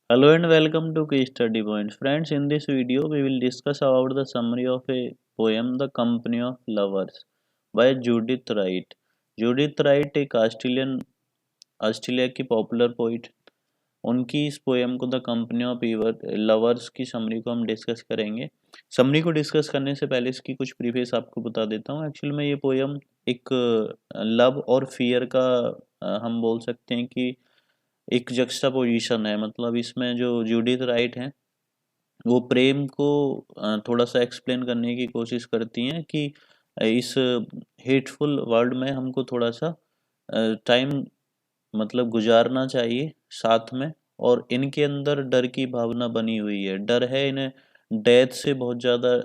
Hello and welcome to Key Study Points. Friends, in this video we will discuss about the summary of a poem The Company of Lovers by Judith Wright. Judith Wright एक Australia की popular poet. उनकी इस poem को the company of lovers की summary को हम discuss करेंगे। Summary को डिस्कस करने से पहले इसकी कुछ प्रीफेस आपको बता देता हूँ। एक्चुअल में ये पोएम एक लव और फियर का हम बोल सकते हैं कि एक जक्स्टापोजिशन है। मतलब इसमें जो जूडिथ राइट हैं वो प्रेम को थोड़ा सा एक्सप्लेन करने की कोशिश करती हैं कि इस हेटफुल वर्ल्ड में हमको थोड़ा सा टाइम मतलब गुजारना चाहिए साथ में। और इनके अंदर डर की भावना बनी हुई है, डर है इन्हें, डेथ से बहुत ज़्यादा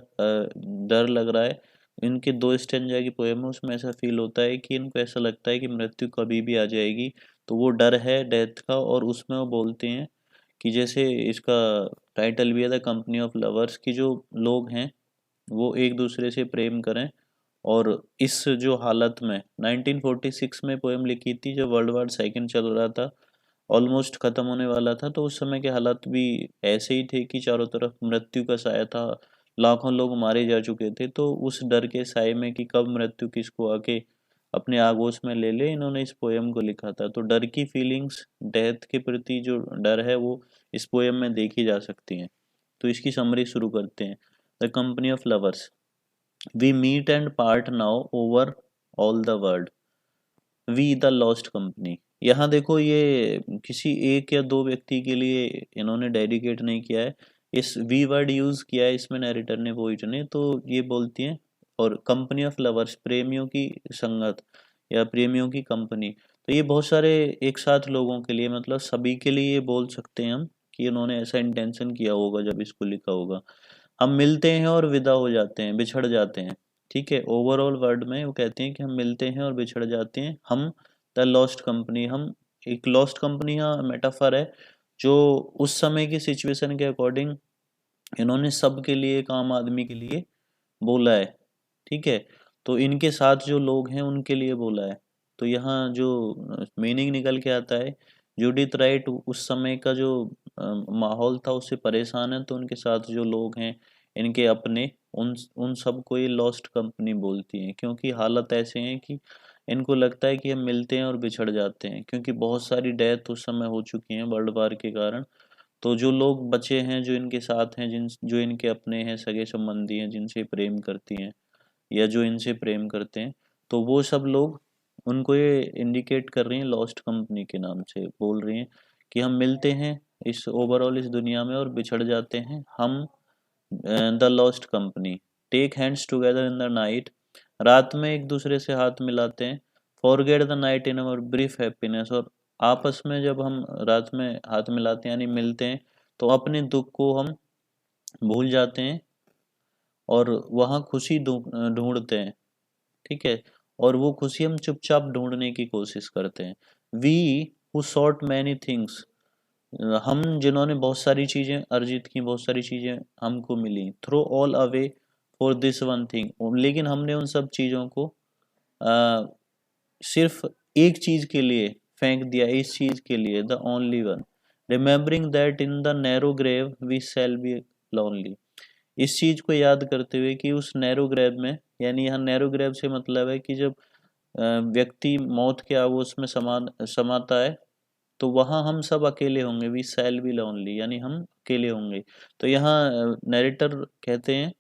डर लग रहा है। इनके दो स्टेंजा की पोएम है, उसमें ऐसा फील होता है कि इनको ऐसा लगता है कि मृत्यु कभी भी आ जाएगी। तो वो डर है डेथ का, और उसमें वो बोलते हैं कि जैसे इसका टाइटल भी है द कंपनी ऑफ लवर्स, की जो लोग हैं वो एक दूसरे से प्रेम करें। और इस जो हालत में 1946 में पोएम लिखी थी जब वर्ल्ड वार सेकंड चल रहा था, ऑलमोस्ट ख़त्म होने वाला था। तो उस समय के हालात भी ऐसे ही थे कि चारों तरफ मृत्यु का साया था, लाखों लोग मारे जा चुके थे। तो उस डर के साए में कि कब मृत्यु किसको आके अपने आगोश में ले ले, इन्होंने इस पोएम को लिखा था। तो डर की फीलिंग्स, डेथ के प्रति जो डर है वो इस पोएम में देखी जा सकती हैं। तो इसकी समरी शुरू करते हैं। The company of lovers, we meet and part now over all the world, we the lost company. यहाँ देखो, ये किसी एक या दो व्यक्ति के लिए इन्होंने डेडिकेट नहीं किया है, इस वी वर्ड यूज किया है इसमें नरेटर ने, पोइट ने। तो ये बोलती हैं, और कंपनी ऑफ लवर्स, प्रेमियों की संगत या प्रेमियों की कंपनी। तो ये बहुत सारे एक साथ लोगों के लिए, मतलब सभी के लिए ये बोल सकते हैं हम कि इन्होंने ऐसा इंटेंशन किया होगा जब इसको लिखा होगा। हम मिलते हैं और विदा हो जाते हैं, बिछड़ जाते हैं। ठीक है, ओवरऑल वर्ड में वो कहते हैं कि हम मिलते हैं और बिछड़ जाते हैं, हम द लॉस्ट कंपनी। हम एक लॉस्ट कंपनी, यहाँ मेटाफर है जो उस समय की सिचुएशन के अकॉर्डिंग इन्होंने सब के लिए, एक आम आदमी के लिए बोला है। ठीक है, तो इनके साथ जो लोग हैं उनके लिए बोला है। तो यहाँ जो मीनिंग निकल के आता है, जूडिथ राइट उस समय का जो माहौल था उससे परेशान है, तो उनके साथ जो लोग हैं इनके अपने, उन उन सबको ये लॉस्ट कंपनी बोलती हैं। क्योंकि हालत ऐसे हैं कि इनको लगता है कि हम मिलते हैं और बिछड़ जाते हैं, क्योंकि बहुत सारी डेथ उस समय हो चुकी हैं वर्ल्ड वार के कारण। तो जो लोग बचे हैं, जो इनके साथ हैं, जो इनके अपने हैं, सगे संबंधी हैं, जिनसे प्रेम करती हैं या जो इनसे प्रेम करते हैं, तो वो सब लोग उनको ये इंडिकेट कर रही हैं, लॉस्ट कंपनी के नाम से बोल रही हैं कि हम मिलते हैं इस ओवरऑल इस दुनिया में और बिछड़ जाते हैं, हम the lost company. Take hands together in the night, रात में एक दूसरे से हाथ मिलाते हैं। Forget the night in our brief happiness, और आपस में जब हम रात में हाथ मिलाते हैं यानी मिलते हैं, तो अपने दुख को हम भूल जाते हैं और वहाँ खुशी ढूंढते हैं। ठीक है, और वो खुशी हम चुपचाप ढूंढने की कोशिश करते हैं। We who sought many things, हम जिन्होंने बहुत सारी चीज़ें अर्जित की, बहुत सारी चीज़ें हमको मिली, throw all away for this one thing, लेकिन हमने उन सब चीज़ों को आ, सिर्फ एक चीज़ के लिए फेंक दिया, इस चीज़ के लिए, the only one, remembering that in the narrow grave we shall be lonely. इस चीज़ को याद करते हुए कि उस नैरो ग्रेव में, यानी यहाँ नैरो ग्रेव से मतलब है कि जब व्यक्ति मौत के आगोश में समाता है, तो वहाँ हम सब अकेले होंगे, वी शैल बी लोनली, यानी हम अकेले होंगे। तो यहाँ नरेटर कहते हैं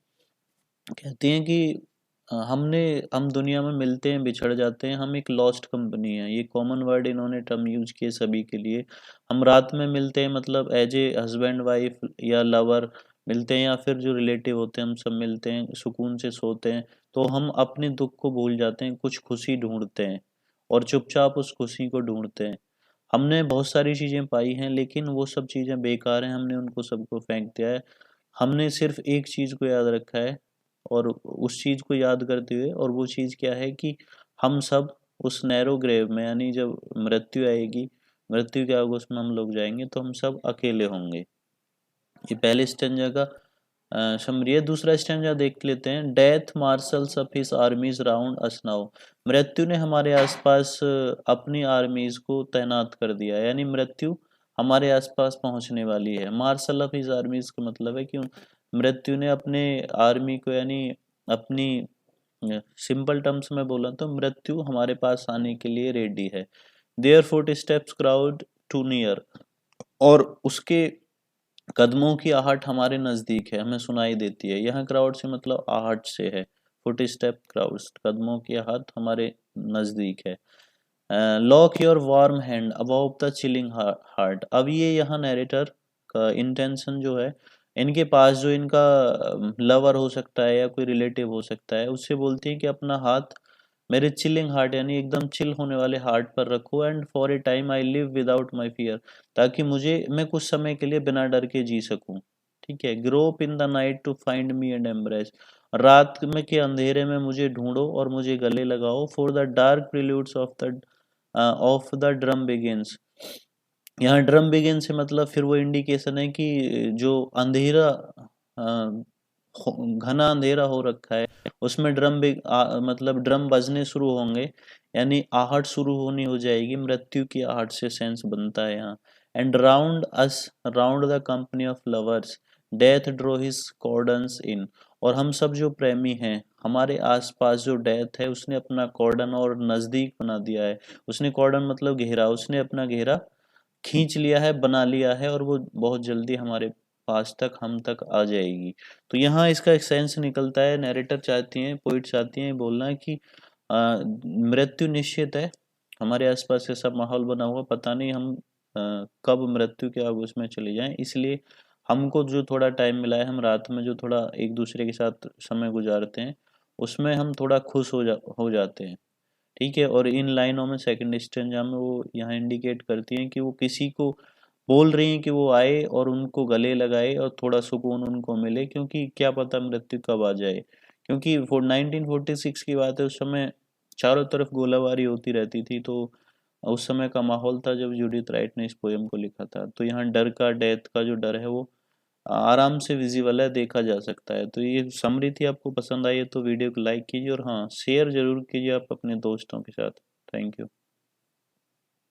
कि हम दुनिया में मिलते हैं, बिछड़ जाते हैं, हम एक लॉस्ट कंपनी है। ये कॉमन वर्ड इन्होंने टर्म यूज किए सभी के लिए। हम रात में मिलते हैं, मतलब एज ए हस्बैंड वाइफ या लवर मिलते हैं, या फिर जो रिलेटिव होते हैं हम सब मिलते हैं, सुकून से सोते हैं। तो हम अपने दुख को भूल जाते हैं, कुछ खुशी ढूंढते हैं और चुपचाप उस खुशी को ढूंढते हैं। हमने बहुत सारी चीज़ें पाई हैं, लेकिन वो सब चीज़ें बेकार हैं, हमने उनको सबको फेंक दिया है। हमने सिर्फ एक चीज़ को याद रखा है, और उस चीज़ को याद करते हुए, और वो चीज़ क्या है कि हम सब उस नैरो ग्रेव में, यानी जब मृत्यु आएगी, मृत्यु के आगोश में हम लोग जाएंगे, तो हम सब अकेले होंगे। ये पहले स्टेंजा का समरी है। दूसरा स्टेंजा देख लेते हैं। Death marshals of his आर्मीज round us now, मृत्यु ने हमारे आसपास अपनी आर्मीज को तैनात कर दिया, यानी मृत्यु हमारे आसपास पहुंचने वाली है। मार्शल ऑफ हिज आर्मी, इसका मतलब है कि मृत्यु ने अपने आर्मी को, यानी अपनी, सिंपल टर्म्स में बोला तो मृत्यु हमारे पास आने के लिए रेडी है। Their footsteps crowd too near, और उसके कदमों की आहट हमारे नज़दीक है, हमें सुनाई देती है। यहाँ क्राउड से मतलब आहट से है। फुट स्टेप क्राउड्स, कदमों की आहट हमारे नज़दीक है। Lock your warm hand about the chilling heart. अब ये यहाँ नरेटर का इंटेंशन जो है, इनके पास जो इनका लवर हो सकता है या कोई रिलेटिव हो सकता है, उससे बोलती है कि अपना हाथ मेरे चिलिंग हार्ट, यानी एकदम चिल होने वाले हार्ट पर रखो। And for a time I live without my fear, ताकि मैं कुछ समय के लिए बिना डर के जी सकूं। ठीक है। Grope in the night to find me and embrace, रात में के अंधेरे में मुझे ढूंढो और मुझे गले लगाओ। For the dark preludes of the drum begins, यहाँ ड्रम बिगिन से मतलब फिर वो इंडिकेशन है कि जो अंधेरा, घना अंधेरा हो रखा है, उसमें मतलब ड्रम बजने शुरू होंगे, यानी आहट शुरू होनी हो जाएगी। मृत्यु की आहट से सेंस बनता है यहाँ। And round us, round the company of lovers, death drew his cordons in, और हम सब जो प्रेमी हैं, हमारे आसपास जो डेथ है, उसने अपना कॉर्डन और नज़दीक बना दिया है। उसने कॉर्डन मतलब घेरा, उसने अपना घेरा खींच लिया है, बना लिया है, और वो बहुत जल्दी हमारे पास तक, हम तक आ जाएगी। तो यहाँ इसका एक सेंस निकलता है। नैरेटर चाहती हैं, पोइट चाहती हैं बोलना कि मृत्यु निश्चित है, हमारे आसपास ऐसा माहौल बना हुआ, पता नहीं हम कब मृत्यु के आगोश में चले जाएं। इसलिए हमको जो थोड़ा टाइम मिला है, हम रात में जो थोड़ा एक दूसरे के साथ समय गुजारते हैं, उसमें हम थोड़ा खुश हो जाते हैं। ठीक है। और इन लाइनों में सेकंड स्टेंजा में वो यहाँ इंडिकेट करती हैं कि वो किसी को बोल रही हैं कि वो आए और उनको गले लगाए और थोड़ा सुकून उनको मिले, क्योंकि क्या पता मृत्यु कब आ जाए। क्योंकि 1946 की बात है, उस समय चारों तरफ गोलाबारी होती रहती थी। तो उस समय का माहौल था जब जूडिथ राइट ने इस पोएम को लिखा था। तो यहाँ डर का, डेथ का जो डर है, वो आराम से विजिबल है, देखा जा सकता है। तो ये समरी थी, आपको पसंद आई है तो वीडियो को लाइक कीजिए, और हाँ, शेयर जरूर कीजिए आप अपने दोस्तों के साथ। Thank you.